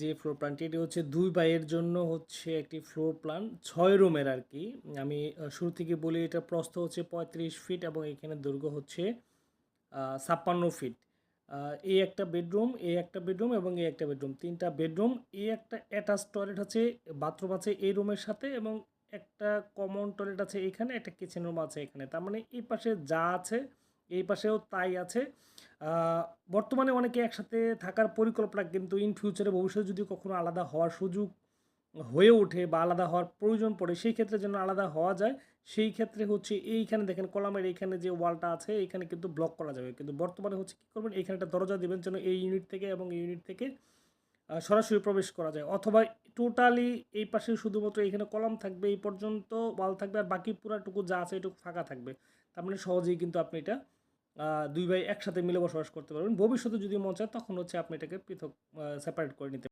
যে ফ্লোর প্ল্যানটি এটি হচ্ছে ২ বাইয়ের জন্য হচ্ছে একটি ফ্লোর প্ল্যান ৬ রুমের আর কি। আমি শুরু থেকে বলি, এটা প্রস্থ হচ্ছে ৩৫ ফিট এবং এখানে দৈর্ঘ্য হচ্ছে ৫৬ ফিট। এই একটা বেডরুম, এই একটা বেডরুম এবং এই একটা বেডরুম, ৩টা বেডরুম। এই একটা অ্যাটাচ টয়লেট আছে, বাথরুম আছে এই রুমের সাথে এবং একটা কমন টয়লেট আছে এখানে, একটা কিচেন রুম আছে এখানে। তার মানে এই পাশে যা আছে এই পাশেও তাই আছে। বর্তমানে অনেকে একসাথে থাকার পরিকল্পনা, কিন্তু ইন ফিউচারে ভবিষ্যতে যদি কখনো আলাদা হওয়ার সুযোগ হয়ে ওঠে বা আলাদা হওয়ার প্রয়োজন পড়ে, সেই ক্ষেত্রে যেন আলাদা হওয়া যায়, সেই ক্ষেত্রে হচ্ছে এইখানে দেখেন কলামের এইখানে যে ওয়ালটা আছে এইখানে কিন্তু ব্লক করা যাবে। কিন্তু বর্তমানে হচ্ছে কী করবেন, এইখানে একটা দরজা দিবেন যেন এই ইউনিট থেকে এবং এই ইউনিট থেকে সরাসরি প্রবেশ করা যায়। অথবা টোটালি এই পাশে শুধুমাত্র এইখানে কলাম থাকবে, এই পর্যন্ত ওয়াল থাকবে আর বাকি পুরাটুকু যা আছে এটুকু ফাঁকা থাকবে। তার মানে সহজেই কিন্তু আপনি এটা ২ ভাই একসাথে মিলে বসবাস করতে পারবেন। ভবিষ্যতে যদি মন চায় তখন হচ্ছে আপনি এটাকে পৃথক সেপারেট করে নিতে